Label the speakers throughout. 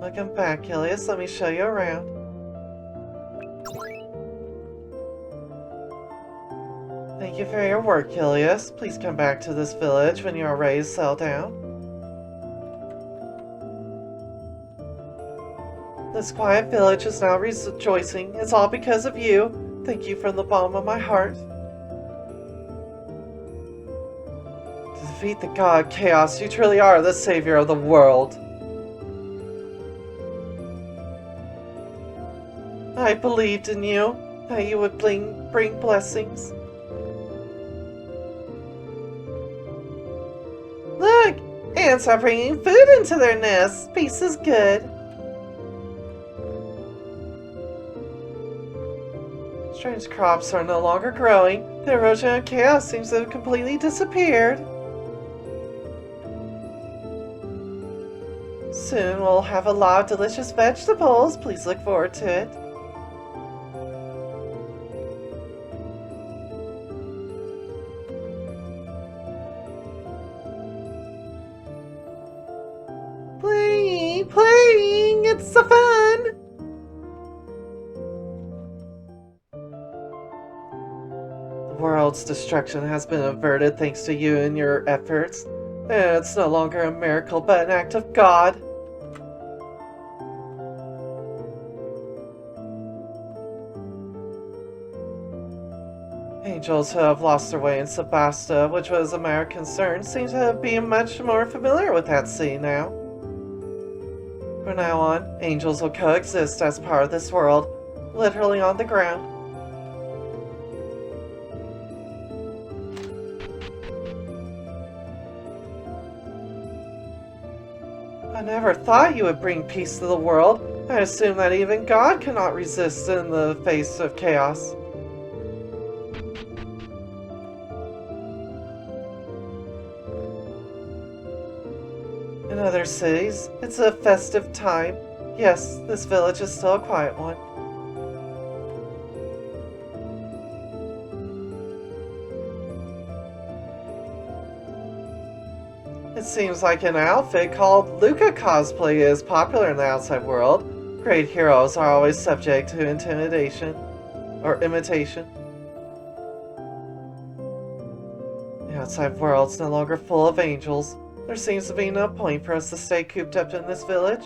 Speaker 1: Welcome back, Ilias. Let me show you around. Thank you for your work, Ilias. Please come back to this village when you are ready to settle down. This quiet village is now rejoicing. It's all because of you. Thank you from the bottom of my heart. To defeat the god Chaos, you truly are the savior of the world. I believed in you, that you would bring blessings. Look! Ants are bringing food into their nests. Peace is good. Strange crops are no longer growing. The erosion of chaos seems to have completely disappeared. Soon we'll have a lot of delicious vegetables. Please look forward to it. Playing, it's so fun! The world's destruction has been averted thanks to you and your efforts. It's no longer a miracle, but an act of God. Angels who have lost their way in Sebasta, which was a matter of concern, seem to be much more familiar with that sea now. From now on, angels will coexist as part of this world, literally on the ground. I never thought you would bring peace to the world. I assumed that even God cannot resist in the face of chaos. In other cities, it's a festive time. Yes, this village is still a quiet one. It seems like an outfit called Luca cosplay is popular in the outside world. Great heroes are always subject to intimidation or imitation. The outside world's no longer full of angels. There seems to be no point for us to stay cooped up in this village.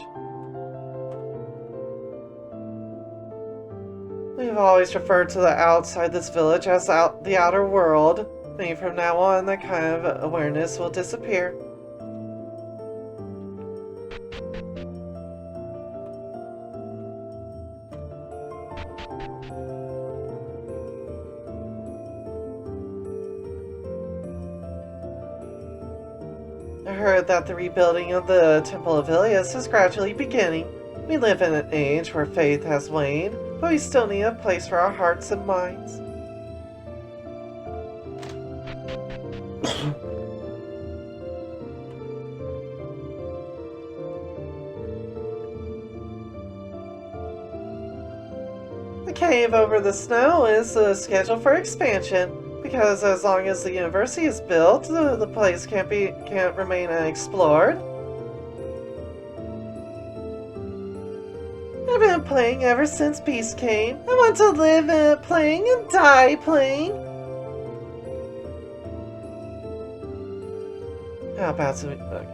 Speaker 1: We've always referred to the outside this village as the outer world. Maybe from now on that kind of awareness will disappear. I heard that the rebuilding of the Temple of Ilias is gradually beginning. We live in an age where faith has waned, but we still need a place for our hearts and minds. The cave over the snow is scheduled for expansion. Because as long as the university is built, the place can't remain unexplored. I've been playing ever since peace came. I want to live playing and die playing. How about some... Okay.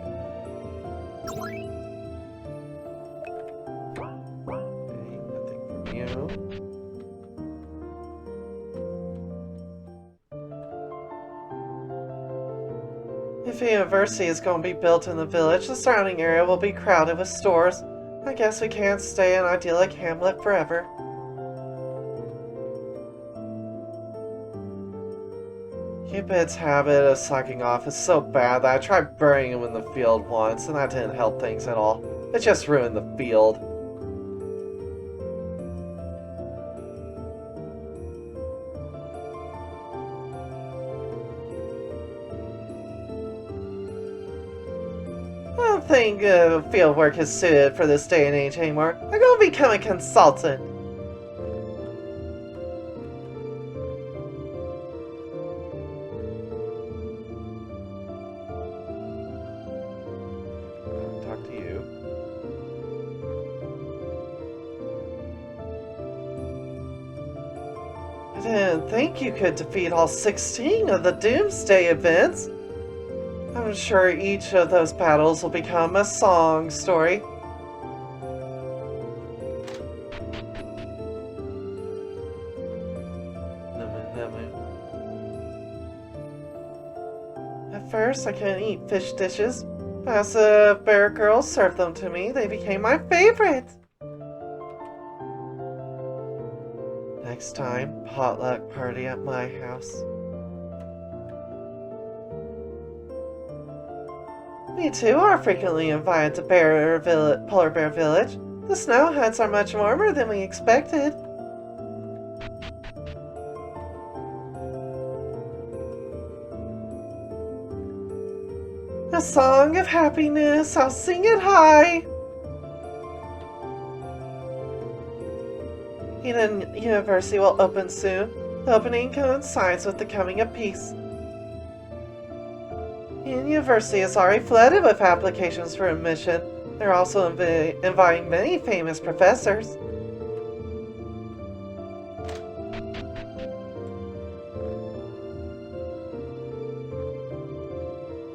Speaker 1: Nothing from you. If a university is going to be built in the village, the surrounding area will be crowded with stores. I guess we can't stay in an idyllic hamlet forever. Cupid's habit of sucking off is so bad that I tried burying him in the field once, and that didn't help things at all. It just ruined the field. I don't think field work is suited for this day and age anymore. I'm going to become a consultant. Talk to you. didn't think you could defeat all 16 of the Doomsday events. I'm sure each of those battles will become a song story. At first, I couldn't eat fish dishes, but as the bear girls served them to me, they became my favorite. Next time, potluck party at my house. We too are frequently invited to Polar Bear Village. The snow huts are much warmer than we expected. A song of happiness, I'll sing it high. Eden University will open soon. The opening coincides with the coming of peace. Eden University is already flooded with applications for admission. They're also inviting many famous professors.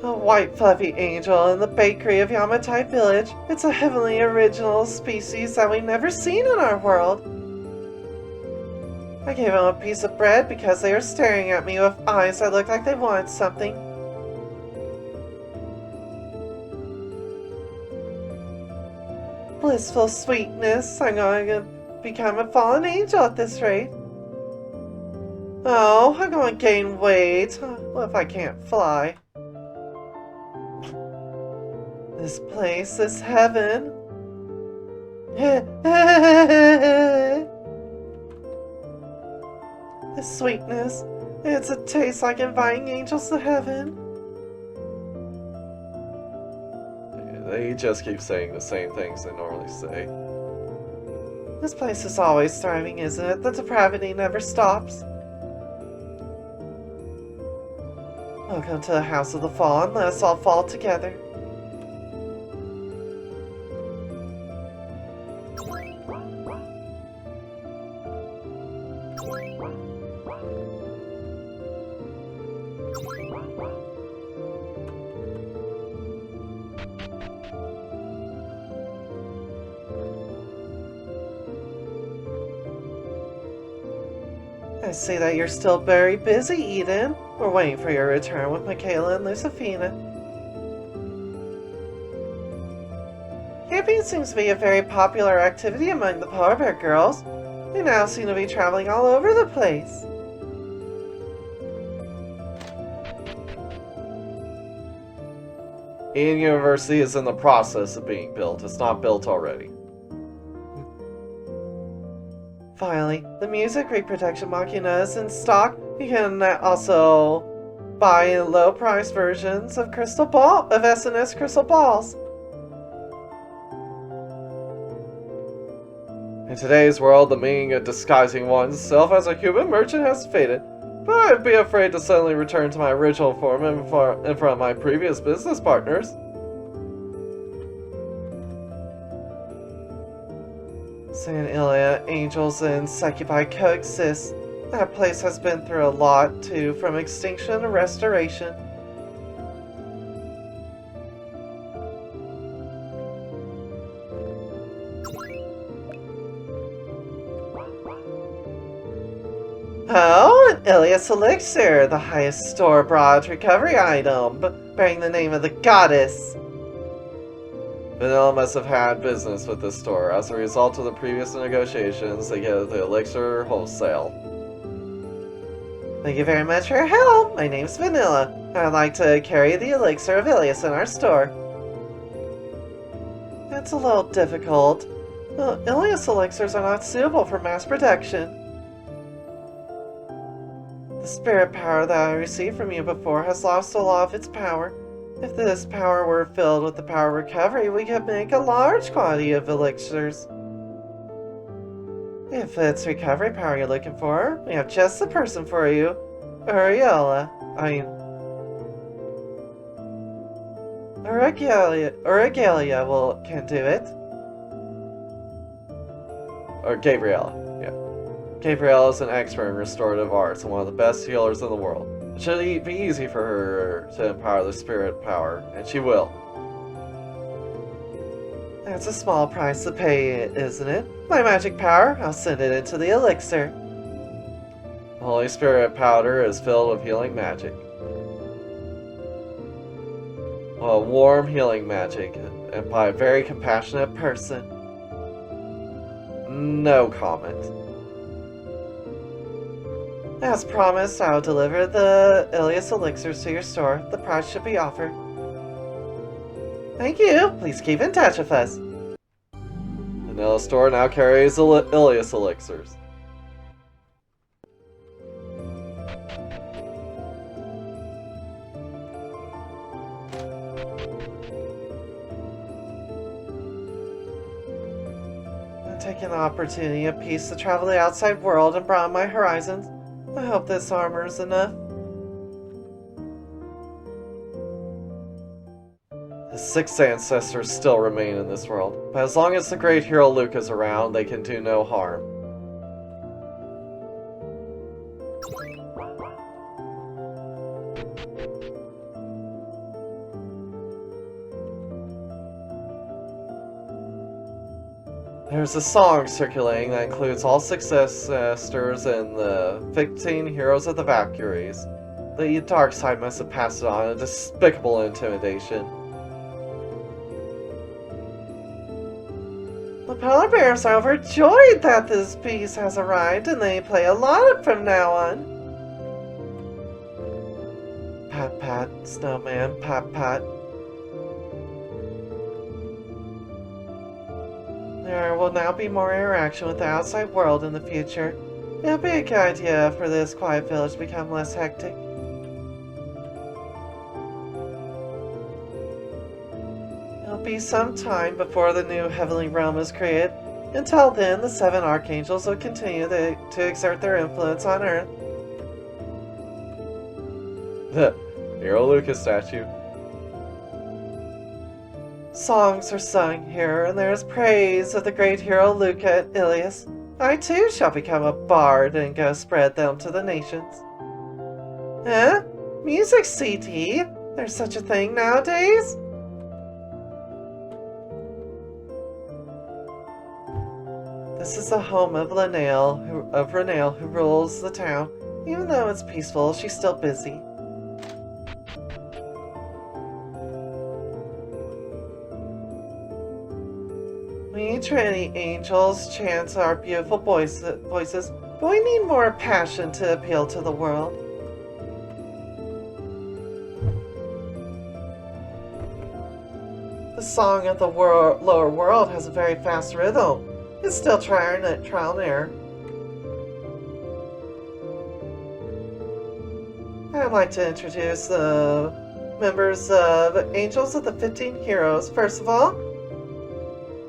Speaker 1: A white fluffy angel in the bakery of Yamatai Village. It's a heavenly original species that we've never seen in our world. I gave them a piece of bread because they were staring at me with eyes that looked like they wanted something. Blissful sweetness, I'm going to become a fallen angel at this rate. Oh, I'm going to gain weight. What if I can't fly? This place is heaven. The sweetness, it tastes like inviting angels to heaven.
Speaker 2: They just keep saying the same things they normally say.
Speaker 1: This place is always thriving, isn't it? The depravity never stops. Welcome to the House of the Fallen. Let us all fall together. I see that you're still very busy, Eden. We're waiting for your return with Michaela and Lucifina. Camping seems to be a very popular activity among the Polar Bear girls. They now seem to be traveling all over the place.
Speaker 2: Eden University is in the process of being built. It's not built already.
Speaker 1: Finally, the music reproduction machina is in stock. You can also buy low-priced versions of SNS crystal balls.
Speaker 2: In today's world, the meaning of disguising oneself as a human merchant has faded, but I'd be afraid to suddenly return to my original form in front of my previous business partners.
Speaker 1: San Ilia, angels, and succubi coexist. That place has been through a lot, too, from extinction to restoration. Oh, an Ilias elixir, the highest store-bought recovery item, bearing the name of the goddess.
Speaker 2: Vanilla must have had business with this store. As a result of the previous negotiations, they get the elixir wholesale.
Speaker 1: Thank you very much for your help. My name's Vanilla. I'd like to carry the elixir of Ilias in our store. That's a little difficult. Ilias elixirs are not suitable for mass production. The spirit power that I received from you before has lost a lot of its power. If this power were filled with the power of recovery, we could make a large quantity of elixirs. If it's recovery power you're looking for, we have just the person for you. Uriela can do it.
Speaker 2: Or Gabriella, yeah. Gabrielle is an expert in restorative arts and one of the best healers in the world. It should be easy for her to empower the spirit power, and she will.
Speaker 1: That's a small price to pay, isn't it? My magic power, I'll send it into the elixir.
Speaker 2: The Holy Spirit powder is filled with healing magic. Well, warm healing magic, and by a very compassionate person. No comment.
Speaker 1: As promised, I'll deliver the Ilias elixirs to your store. The price should be offered. Thank you. Please keep in touch with us.
Speaker 2: The Nilla store now carries Ilias elixirs.
Speaker 1: I'm taking the opportunity of peace to travel the outside world and broaden my horizons. I hope this armor's enough.
Speaker 2: The 6 ancestors still remain in this world, but as long as the great hero Luke is around, they can do no harm. There's a song circulating that includes all 6 ancestors and the 15 heroes of the Valkyries. The dark side must have passed it on a despicable intimidation.
Speaker 1: The polar bears are overjoyed that this piece has arrived, and they play a lot from now on. Pat pat, snowman, pat pat. There will now be more interaction with the outside world in the future. It'll be a good idea for this quiet village to become less hectic. It'll be some time before the new heavenly realm is created. Until then, the 7 archangels will continue to exert their influence on Earth.
Speaker 2: The Hero Lucas statue.
Speaker 1: Songs are sung here, and there is praise of the great hero Luca at Ilias. I too shall become a bard and go spread them to the nations. Huh? Music CD? There's such a thing nowadays? This is the home of Renale, who rules the town. Even though it's peaceful, she's still busy. We Trinity angels chant our beautiful voices, but we need more passion to appeal to the world. The song of the lower world has a very fast rhythm. It's still trial and error. I'd like to introduce the members of Angels of the 15 Heroes. First of all,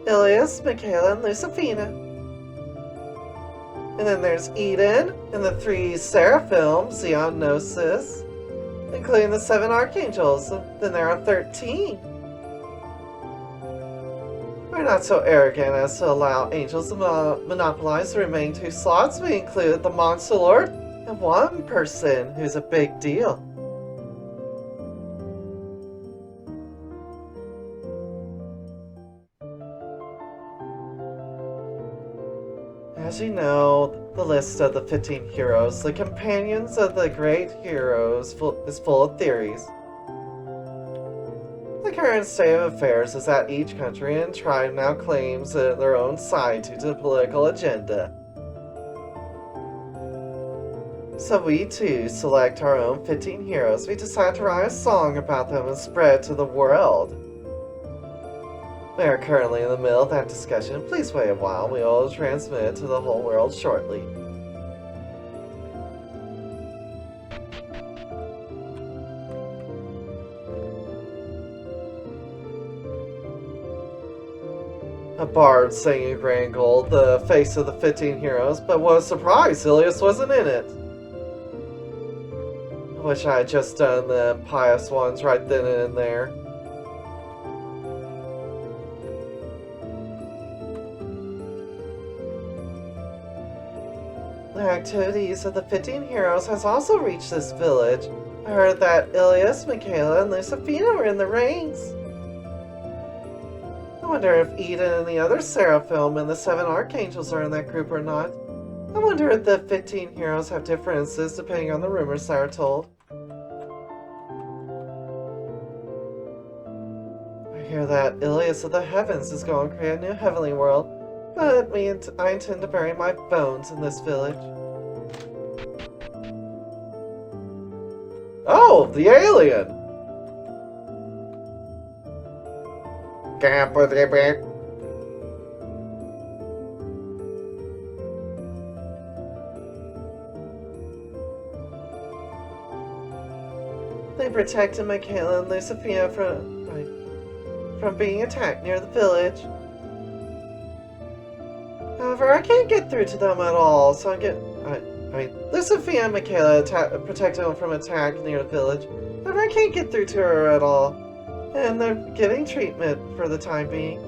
Speaker 1: Ilias, Michaela, and Lucifina. And then there's Eden and the 3 Seraphim, Xeon, Gnosis, including the 7 Archangels. Then there are 13. We're not so arrogant as to allow angels to monopolize the remaining 2 slots. We include the Monster Lord and 1 person who's a big deal. As you know, the list of the 15 heroes, the companions of the great heroes, is full of theories. The current state of affairs is that each country and tribe now claims their own side to the political agenda. So we too select our own 15 heroes. We decide to write a song about them and spread to the world. We are currently in the middle of that discussion. Please wait a while. We will transmit it to the whole world shortly. A bard singing grand gold, the face of the 15 heroes, but what a surprise, Ilias wasn't in it. I wish I had just done the pious ones right then and there. The activities of the 15 heroes has also reached this village. I heard that Ilias, Michaela, and Lucifina were in the ranks. I wonder if Eden and the other Seraphim and the 7 Archangels are in that group or not. I wonder if the 15 heroes have differences depending on the rumors that are told. I hear that Ilias of the Heavens is going to create a new heavenly world, but I intend to bury my bones in this village.
Speaker 2: Oh, the alien!
Speaker 1: They protected Michaela and Lucifina from being attacked near the village. However, I can't get through to them at all, so Lucifina and Michaela protected them from attack near the village. However, I can't get through to her at all, and they're getting treatment for the time being.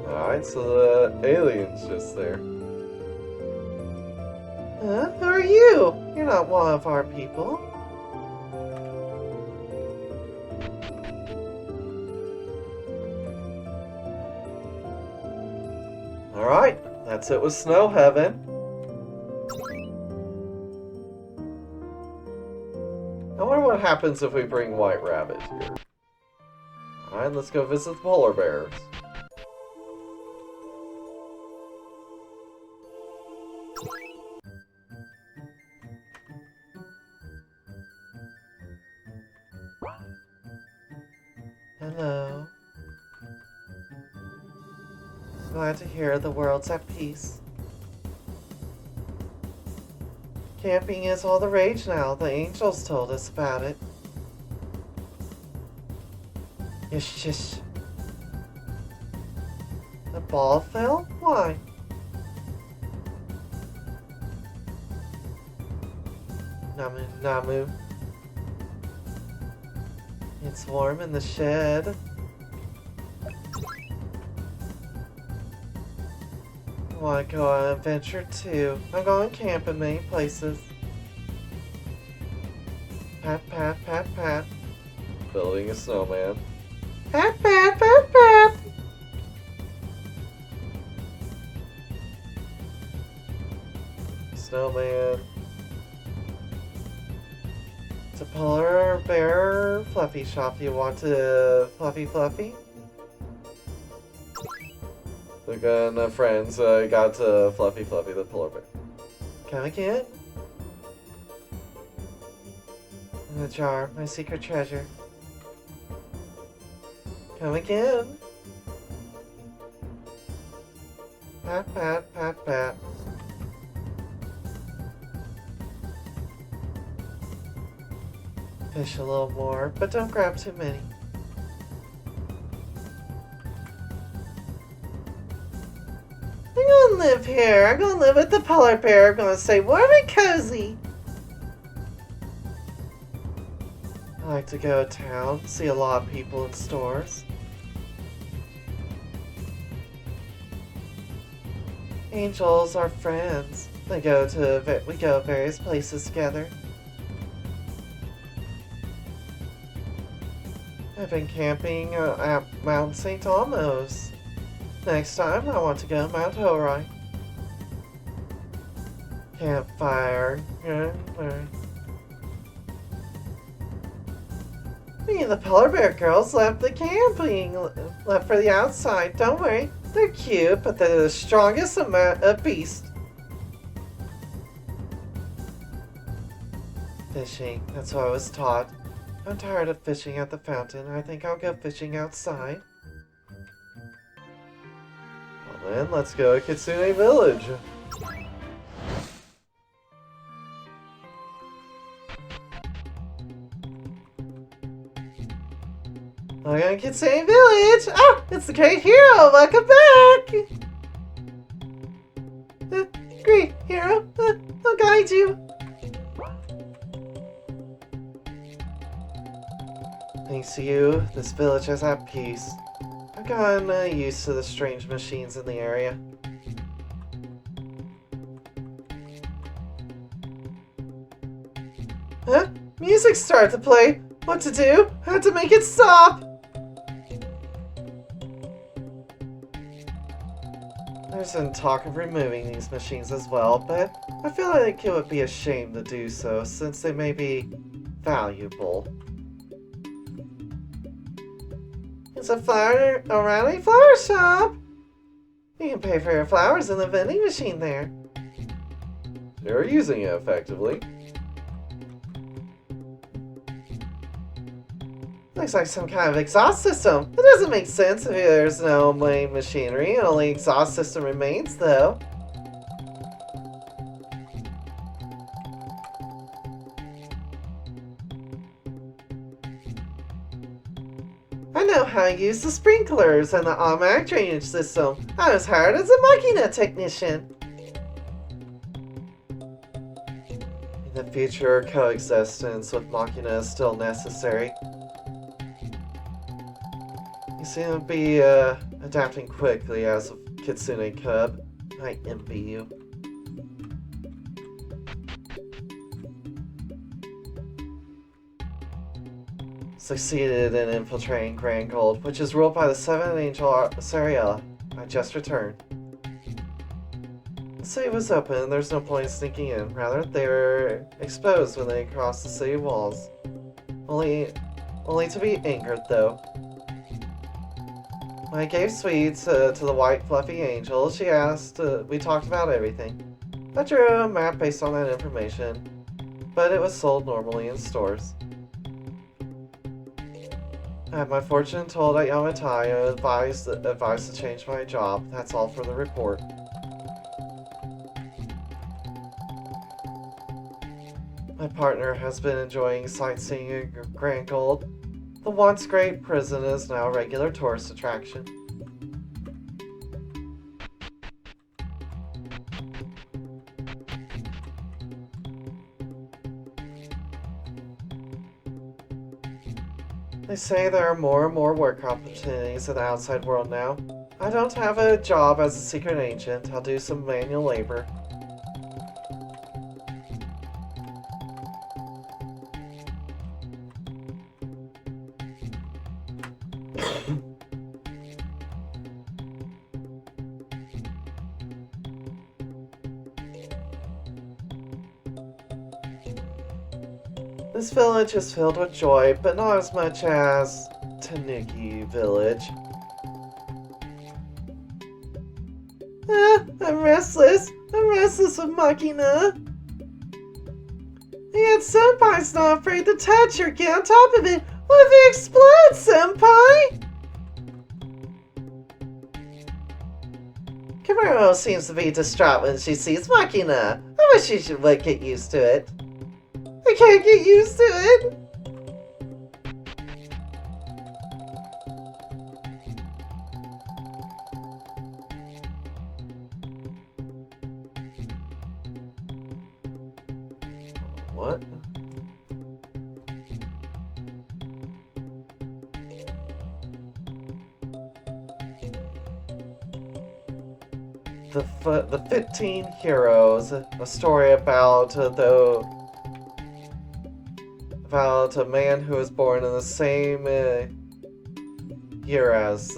Speaker 2: Alright, so the alien's just there.
Speaker 1: Huh? Who are you? You're not one of our people.
Speaker 2: Alright, that's it with Snow Heaven. I wonder what happens if we bring White Rabbit here. Alright, let's go visit the polar bears.
Speaker 1: Hello. Glad to hear the world's at peace. Camping is all the rage now. The angels told us about it. Yish. The ball fell? Why? Namu. It's warm in the shed. I want to go on an adventure too. I'm going camp in many places. Pat.
Speaker 2: Building a snowman.
Speaker 1: Pat.
Speaker 2: Snowman.
Speaker 1: It's a polar bear fluffy shop. You want to fluffy?
Speaker 2: Look at friends, got Fluffy the polar bear.
Speaker 1: Come again? In the jar, my secret treasure. Come again. Pat. Fish a little more, but don't grab too many. I'm gonna live here. I'm gonna live with the polar bear. I'm gonna stay warm and cozy. I like to go to town, see a lot of people in stores. Angels are friends. We go various places together. I've been camping at Mount St. Elmo's. Next time, I want to go to Mount Horoi. Campfire. Me and the polar bear girls left the camping, left for the outside. Don't worry, they're cute, but they're the strongest beast. Fishing, that's what I was taught. I'm tired of fishing at the fountain. I think I'll go fishing outside.
Speaker 2: Well then, let's go to Kitsune Village.
Speaker 1: I'm going to Kitsune Village! Oh, it's the great hero! Welcome back! Great hero, I'll guide you. Thanks to you, this village is at peace. I've gotten used to the strange machines in the area. Huh? Music started to play. What to do? How to make it stop? There's been talk of removing these machines as well, but I feel like it would be a shame to do so since they may be valuable. It's a O'Reilly flower shop. You can pay for your flowers in the vending machine there.
Speaker 2: You're using it effectively.
Speaker 1: Looks like some kind of exhaust system. It doesn't make sense if there's no main machinery. Only exhaust system remains, though. I know how to use the sprinklers and the automatic drainage system. I was hired as a machina technician. In the future, coexistence with machina is still necessary. You seem to be adapting quickly as a Kitsune cub. I envy you. Succeeded in infiltrating Grand Gold, which is ruled by the Seven Angel Sariella. I just returned. The city was open and there's no point in sneaking in. Rather, they were exposed when they crossed the city walls. Only to be angered, though. When I gave sweets to the white fluffy angel, she asked, we talked about everything. I drew a map based on that information, but it was sold normally in stores. I had my fortune told at Yamatai and advised to change my job. That's all for the report. My partner has been enjoying sightseeing in Grand Gold. The once great prison is now a regular tourist attraction. They say there are more and more work opportunities in the outside world now. I don't have a job as a secret agent. I'll do some manual labor. This village is filled with joy, but not as much as Tanuki Village. I'm restless. I'm restless with Machina. And yet Senpai's not afraid to touch or get on top of it. What if it explodes, Senpai? Kimuro seems to be distraught when she sees Machina. I wish she would get used to it. I can't get used to it. What? The 15 Heroes, a story about about a man who was born in the same year as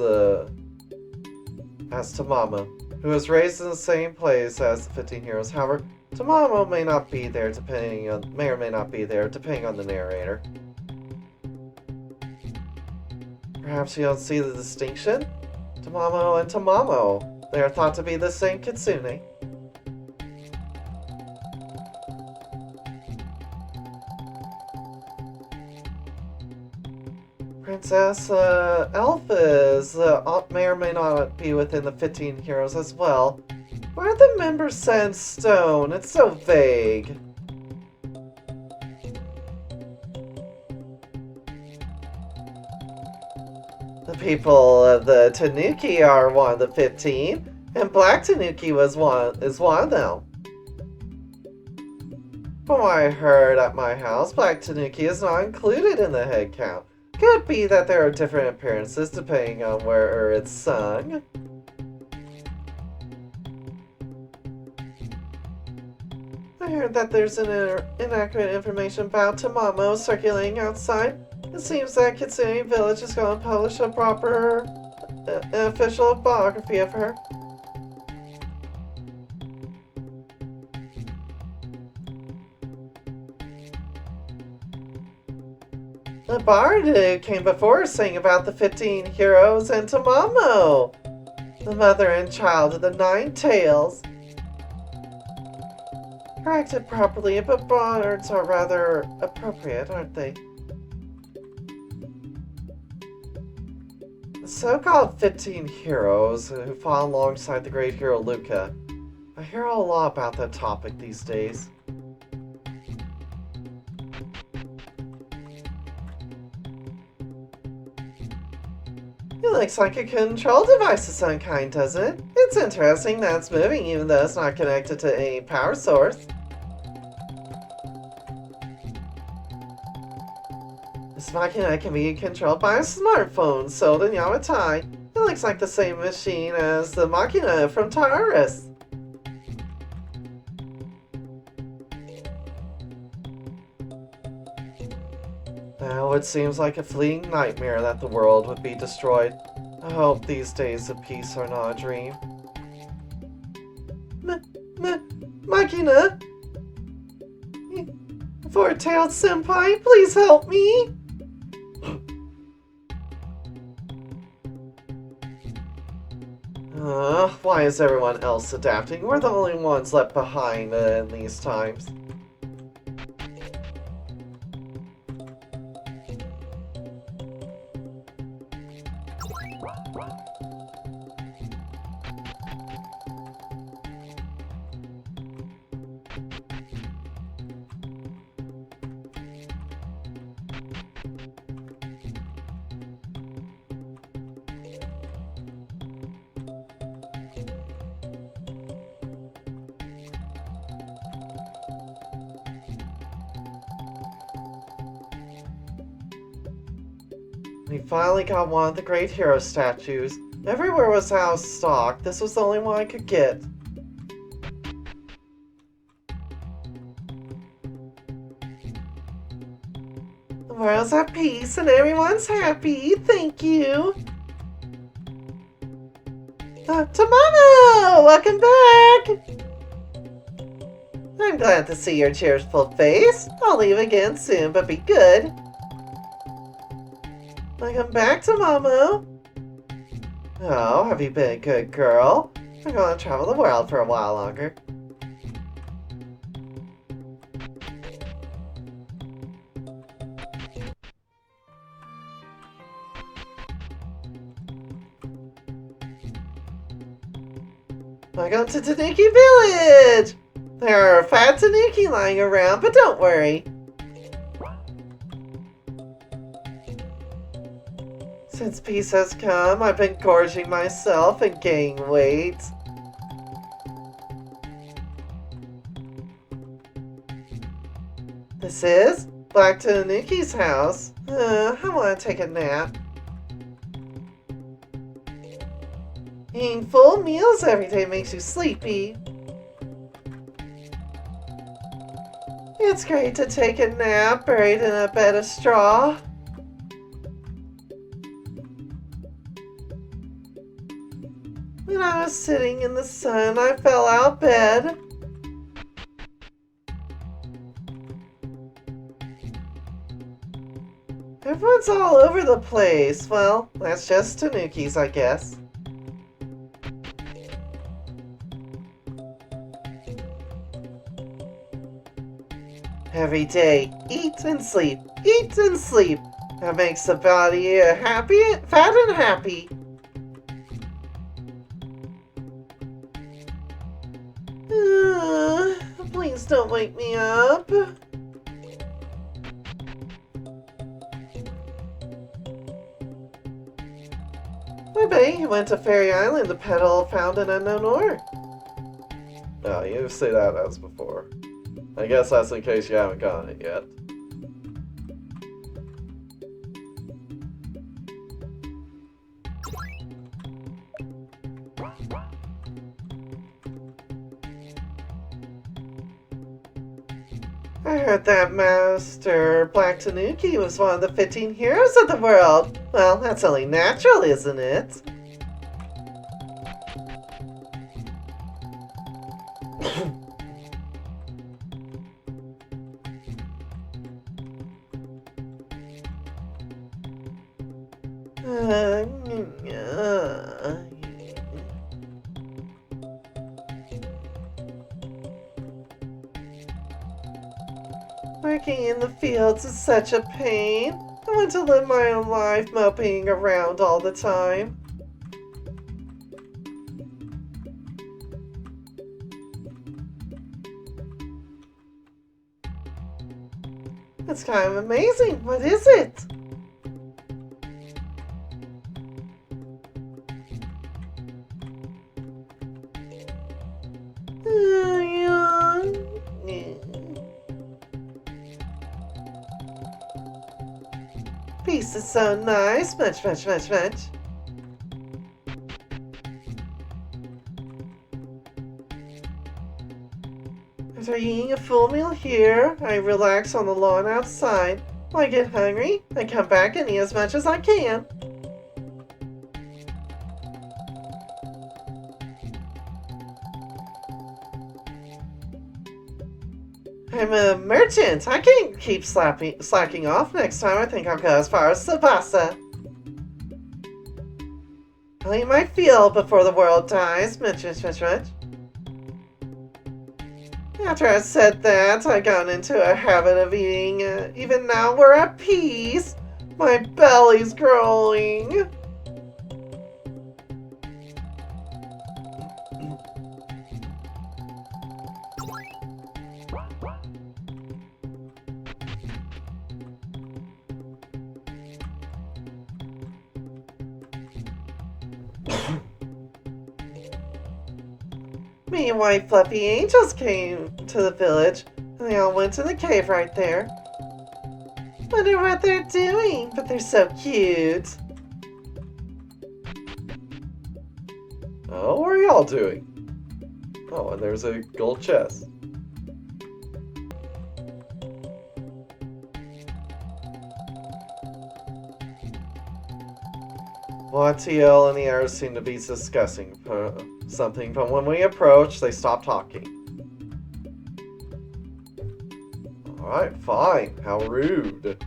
Speaker 1: Tamamo, who was raised in the same place as the 15 Heroes. However, Tamamo may not be there depending on the narrator. Perhaps you don't see the distinction? Tamamo and Tamamo. They are thought to be the same kitsune. Princess Elfa may or may not be within the 15 Heroes as well. Where are the members set in stone? It's so vague. The people of the Tanuki are one of the 15, and Black Tanuki is one of them. From what I heard at my house, Black Tanuki is not included in the head count. Could be that there are different appearances depending on where it's sung. I heard that there's inaccurate information about Tamamo circulating outside. It seems that Kitsune Village is going to publish a proper official biography of her. The bard who came before sang about the 15 heroes and Tamamo, the mother and child of the 9 tales. Corrected properly, but bards are rather appropriate, aren't they? The so-called 15 heroes who fought alongside the great hero Luca. I hear a lot about that topic these days. It looks like a control device of some kind, doesn't it? It's interesting that it's moving even though it's not connected to any power source. This machina can be controlled by a smartphone sold in Yamatai. It looks like the same machine as the machina from Taurus. Now it seems like a fleeting nightmare that the world would be destroyed. I hope these days of peace are not a dream. Machina? Four-tailed senpai, please help me! Why is everyone else adapting? We're the only ones left behind in these times. We finally got one of the great hero statues. Everywhere was out of stock. This was the only one I could get. The world's at peace and everyone's happy. Thank you. Tamamo! Welcome back! I'm glad to see your cheerful face. I'll leave again soon, but be good. Welcome back to Momo. Oh, have you been a good girl? I'm going to travel the world for a while longer. Welcome to Tanuki Village! There are fat Tanuki lying around, but don't worry. Since peace has come, I've been gorging myself and gaining weight. This is Black Tanuki's house. I want to take a nap. Eating full meals every day makes you sleepy. It's great to take a nap buried in a bed of straw. When I was sitting in the sun, I fell out of bed. Everyone's all over the place. Well, that's just Tanuki's, I guess. Every day, eat and sleep, eat and sleep. That makes the body happy, fat and happy. Please don't wake me up. I bet he went to Fairy Island to peddle found an unknown ore.
Speaker 2: Oh, you say that as before. I guess that's in case you haven't gotten it yet.
Speaker 1: I heard that Master Black Tanuki was one of the 15 heroes of the world. Well, that's only natural, isn't it? Working in the fields is such a pain. I want to live my own life moping around all the time. It's kind of amazing. What is it? Peace is so nice. Much. After eating a full meal here, I relax on the lawn outside. When I get hungry, I come back and eat as much as I can. I'm a merchant. I can't keep slacking off. Next time I think I'll go as far as Sabasa. I'll eat my fill before the world dies. Much. After I said that, I got into a habit of eating. Even now we're at peace. My belly's growing. Me and white fluffy angels came to the village, and they all went to the cave right there. Wonder what they're doing, but they're so cute.
Speaker 2: Oh, what are y'all doing? Oh, and there's a gold chest. Watiel and the others seem to be discussing something, but when we approach, they stop talking. Alright, fine. How rude.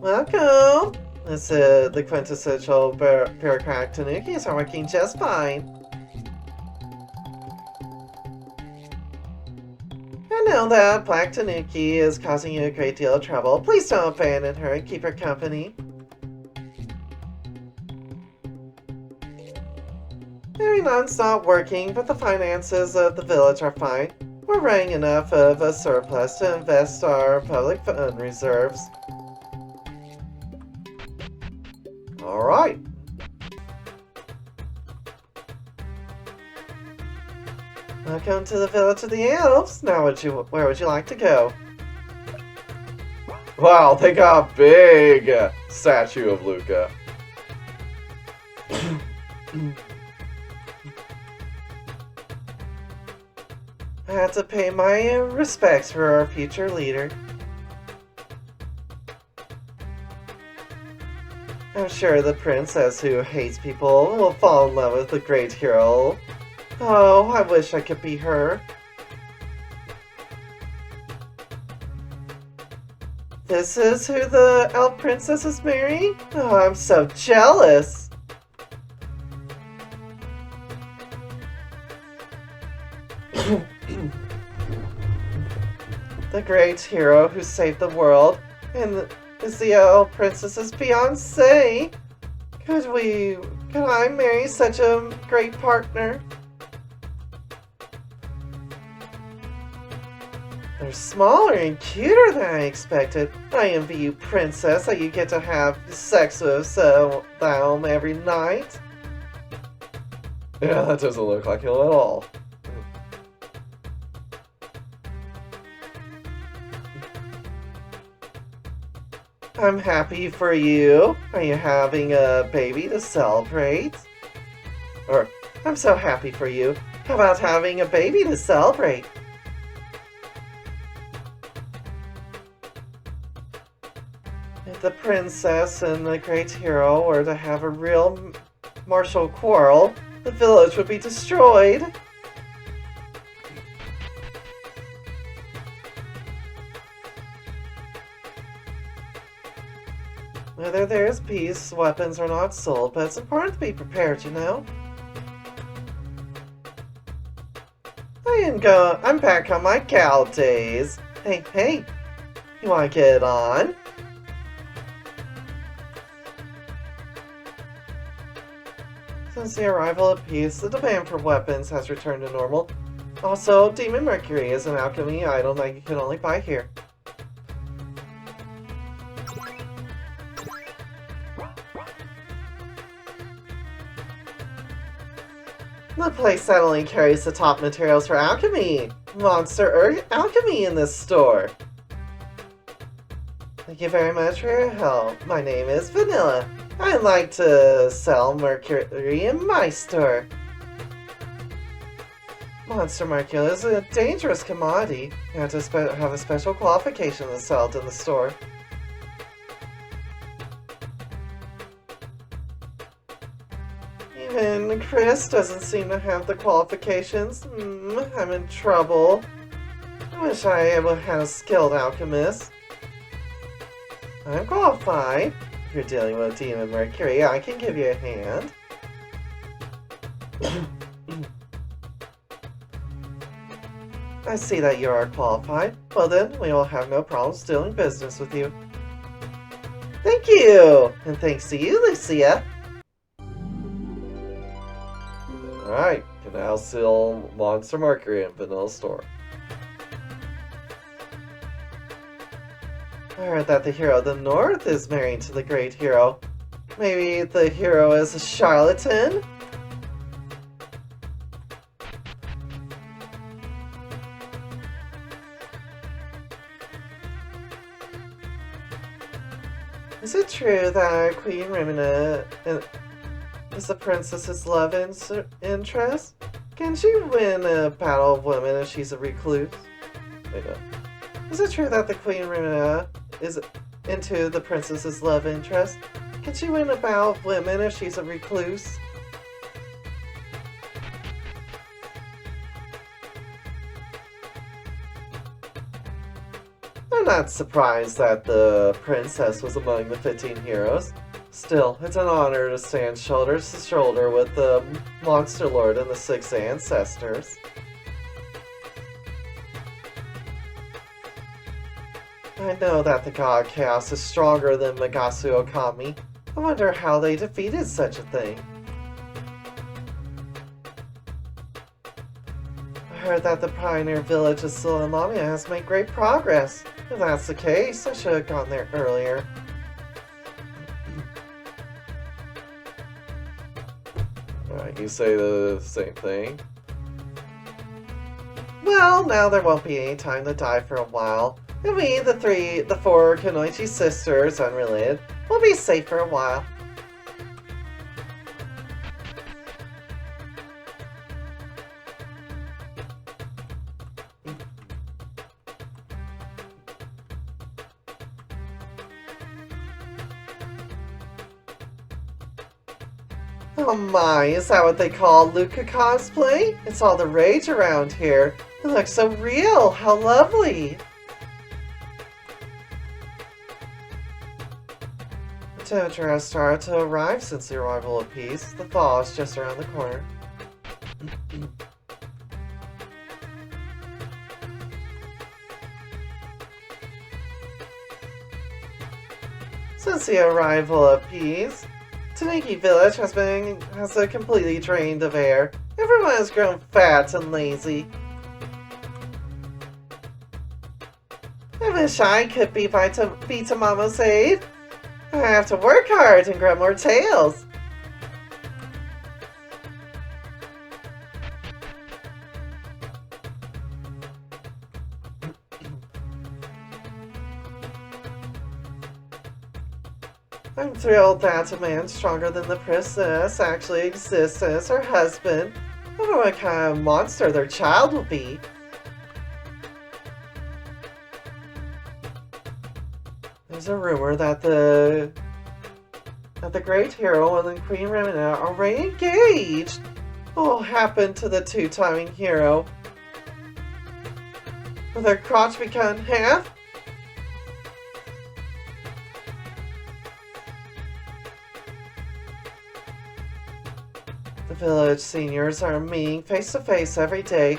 Speaker 1: Welcome. The quintessential bureaucratic Tanukis are working just fine. I know that Black Tanuki is causing you a great deal of trouble. Please don't abandon her and keep her company. Everyone's not working, but the finances of the village are fine. We're running enough of a surplus to invest our public fund reserves.
Speaker 2: Alright.
Speaker 1: Welcome to the village of the elves. Now, where would you like to go?
Speaker 2: Wow, they got a big statue of Luca.
Speaker 1: I have to pay my respects for our future leader. I'm sure the princess who hates people will fall in love with the great hero. Oh, I wish I could be her. This is who the elf princess is marrying? Oh, I'm so jealous. The great hero who saved the world and is the elf princess's fiancé. Could I marry such a great partner? They're smaller and cuter than I expected. I envy you, princess, that you get to have sex with them every night.
Speaker 2: Yeah, that doesn't look like him at all.
Speaker 1: I'm happy for you. Are you having a baby to celebrate? Or, I'm so happy for you. How about having a baby to celebrate? If the princess and the great hero were to have a real martial quarrel, the village would be destroyed. Whether there's peace, weapons are not sold, but it's important to be prepared, you know? I'm back on my gal days. Hey, you wanna get on? Since the arrival of peace, the demand for weapons has returned to normal. Also, Demon Mercury is an alchemy item that you can only buy here. The place that only carries the top materials for alchemy. Monster alchemy in this store. Thank you very much for your help. My name is Vanilla. I'd like to sell mercury in my store. Monster mercury is a dangerous commodity. You have to have a special qualification to sell it in the store. Even Chris doesn't seem to have the qualifications. I'm in trouble. I wish I had a skilled alchemist. I'm qualified. If you're dealing with Demon Mercury, I can give you a hand. I see that you are qualified. Well then, we will have no problems doing business with you. Thank you! And thanks to you, Lucia.
Speaker 2: Alright, can now sell Monster Mercury in Vanilla Store.
Speaker 1: I heard that the hero of the North is married to the great hero. Maybe the hero is a charlatan? Is it true that Queen Rimina is the princess's love interest? Can she win a battle of women if she's a recluse?
Speaker 2: Wait, no.
Speaker 1: Is it true that the Queen Rimina is into the princess's love interest? Can she win a battle of women if she's a recluse? I'm not surprised that the princess was among the 15 heroes. Still, it's an honor to stand shoulder to shoulder with the Monster Lord and the 6 ancestors. I know that the god Chaos is stronger than Magasu Okami. I wonder how they defeated such a thing. I heard that the pioneer village of Sulamamia has made great progress. If that's the case, I should have gone there earlier.
Speaker 2: Alright, you say the same thing.
Speaker 1: Well, now there won't be any time to die for a while. And we, the 4 Kunoichi sisters, unrelated, will be safe for a while. Oh my, is that what they call Luca cosplay? It's all the rage around here. It looks so real. How lovely. The temperature has started to arrive since the arrival of peace. The thaw is just around the corner. Since the arrival of peace, Taniki Village has completely drained of air. Everyone has grown fat and lazy. I wish I could be Tamama's aide. I have to work hard and grow more tails. I'm thrilled that a man stronger than the princess actually exists as her husband. I don't know what kind of monster their child will be. There's a rumor that the great hero and the Queen Remina are already engaged. What will happen to the two-timing hero? Will their crotch be cut in half? The village seniors are meeting face to face every day.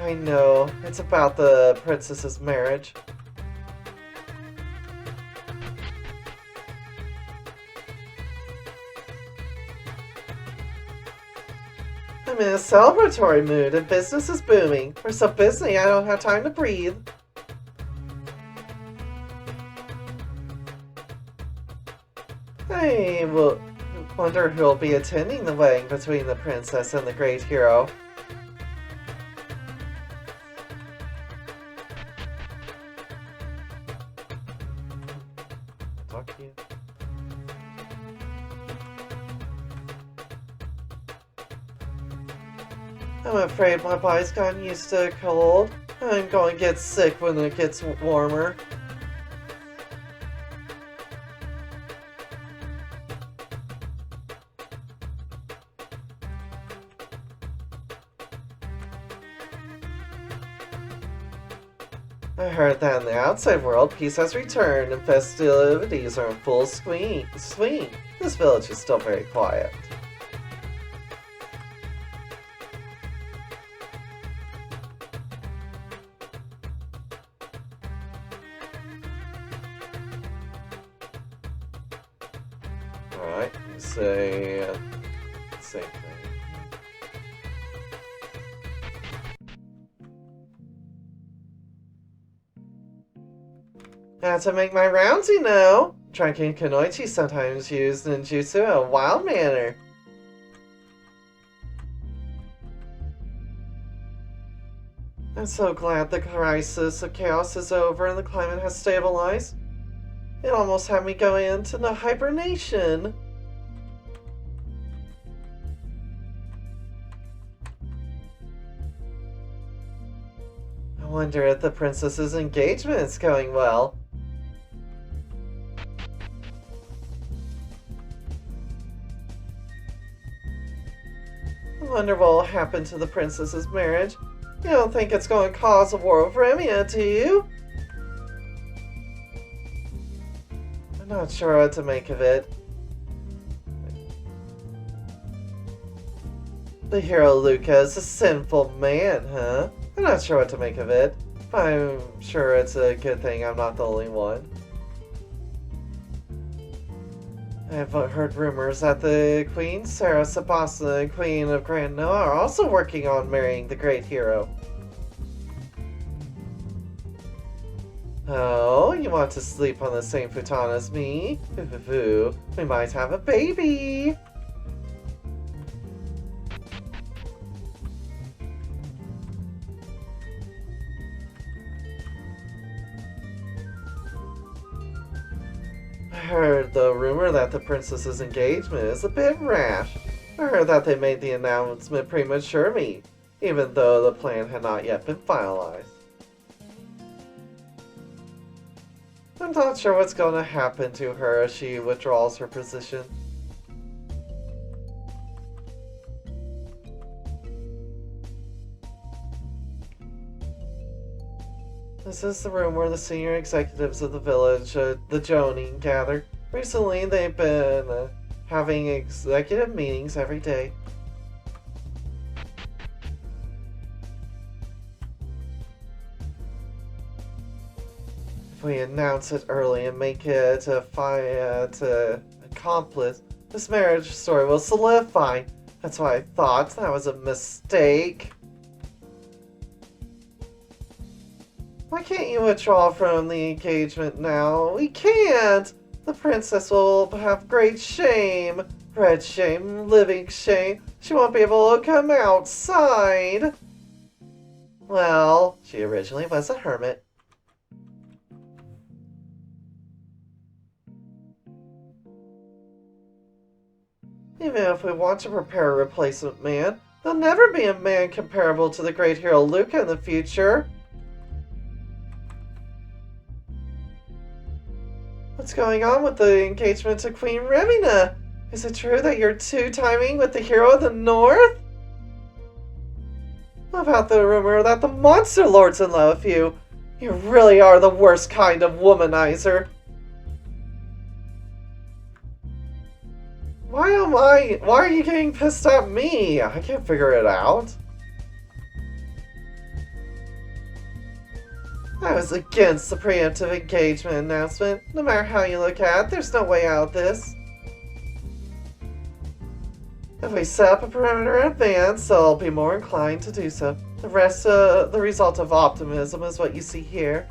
Speaker 1: I know, it's about the princess's marriage. I'm in a celebratory mood and business is booming. We're so busy I don't have time to breathe. I wonder who'll be attending the wedding between the princess and the great hero. Talk to you. I'm afraid my body's gotten used to the cold. I'm going to get sick when it gets warmer. I heard that in the outside world, peace has returned and festivities are in full swing. This village is still very quiet. Alright, say same thing. I have to make my rounds, you know. Drinking kunoichi sometimes used ninjutsu in a wild manner. I'm so glad the crisis of chaos is over and the climate has stabilized. It almost had me go into the hibernation. I wonder if the princess's engagement is going well. I wonder what will happen to the princess's marriage. You don't think it's going to cause a war with Remia, do you? I'm not sure what to make of it. The hero Luca is a sinful man, huh? I'm not sure what to make of it. I'm sure it's a good thing I'm not the only one. I've heard rumors that the Queen Sarah Sabasa and Queen of Grand Noah are also working on marrying the great hero. Oh, you want to sleep on the same futon as me? We might have a baby! I heard the rumor that the princess's engagement is a bit rash. I heard that they made the announcement prematurely, even though the plan had not yet been finalized. I'm not sure what's going to happen to her as she withdraws her position. This is the room where the senior executives of the village, the Jonin, gather. Recently, they've been having executive meetings every day. If we announce it early and make it to accomplish, this marriage story will solidify. That's why I thought that was a mistake. Why can't you withdraw from the engagement now? We can't! The princess will have great shame. Red shame, living shame. She won't be able to come outside. Well, she originally was a hermit. Even if we want to prepare a replacement man, there'll never be a man comparable to the great hero Luca in the future. What's going on with the engagement to Queen Remina? Is it true that you're two-timing with the hero of the North? What about the rumor that the Monster Lord's in love with you? You really are the worst kind of womanizer. Why are you getting pissed at me? I can't figure it out. I was against the preemptive engagement announcement. No matter how you look at it, there's no way out of this. If we set up a perimeter in advance, I'll be more inclined to do so. The result of optimism is what you see here.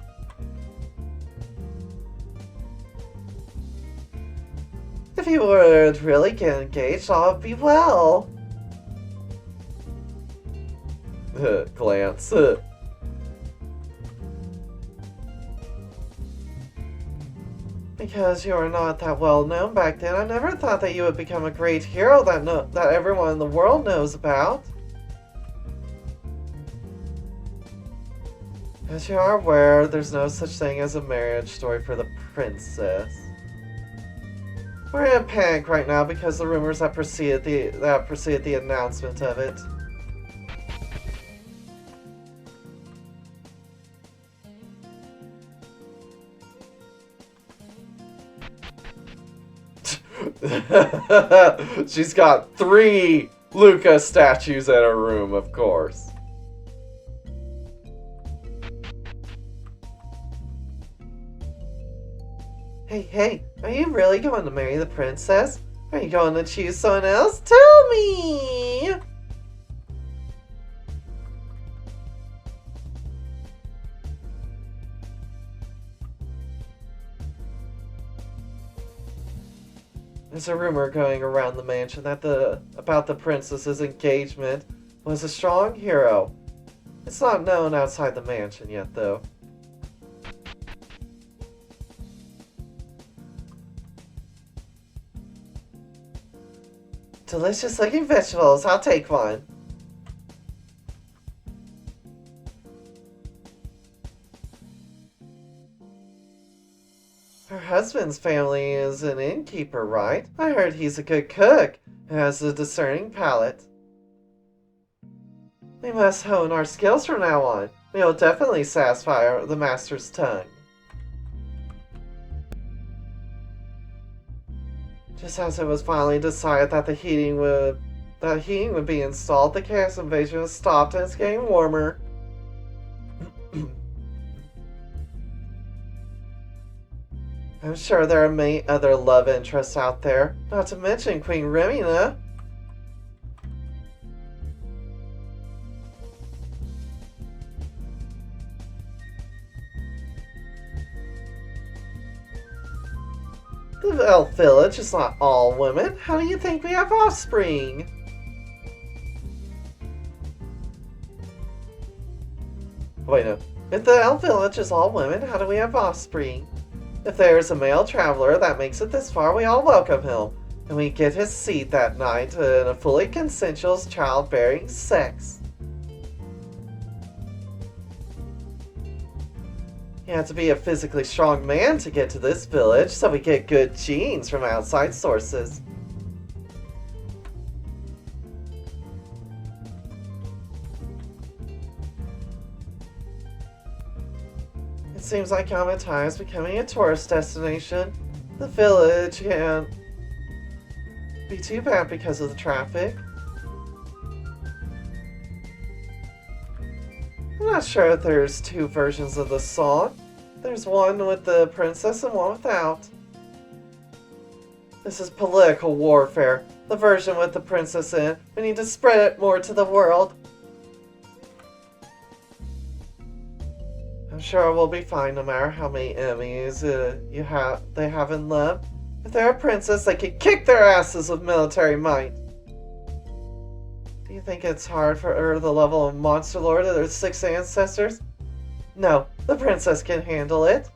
Speaker 1: If you would really get engaged, all would be well.
Speaker 2: Glance.
Speaker 1: Because you were not that well known back then, I never thought that you would become a great hero that everyone in the world knows about. As you are aware, there's no such thing as a marriage story for the princess. We're in a panic right now because the rumors that preceded the announcement of it.
Speaker 2: She's got 3 Luca statues in her room, of course.
Speaker 1: Hey, are you really going to marry the princess? Are you going to choose someone else? Tell me! There's a rumor going around the mansion that about the princess's engagement was a strong hero. It's not known outside the mansion yet, though. Delicious looking vegetables, I'll take one. Her husband's family is an innkeeper, right? I heard he's a good cook and has a discerning palate. We must hone our skills from now on. We will definitely satisfy the master's tongue. Just as it was finally decided that the heating would be installed, the chaos invasion was stopped and it's getting warmer. I'm sure there are many other love interests out there, not to mention Queen Remina. The elf village is not all women. How do you think we have offspring? Wait, no. If the elf village is all women, how do we have offspring? If there is a male traveler that makes it this far, we all welcome him, and we get his seed that night in a fully consensual childbearing sex. You have to be a physically strong man to get to this village, so we get good genes from outside sources. It seems like Yamatai is becoming a tourist destination. The village can't be too bad because of the traffic. I'm not sure if there's 2 versions of the song. There's one with the princess and one without. This is political warfare. The version with the princess in. We need to spread it more to the world. I'm sure we'll be fine no matter how many enemies they have in love. If they're a princess, they can kick their asses with military might. Do you think it's hard for her the level of Monster Lord of their 6 ancestors? No, the princess can handle it.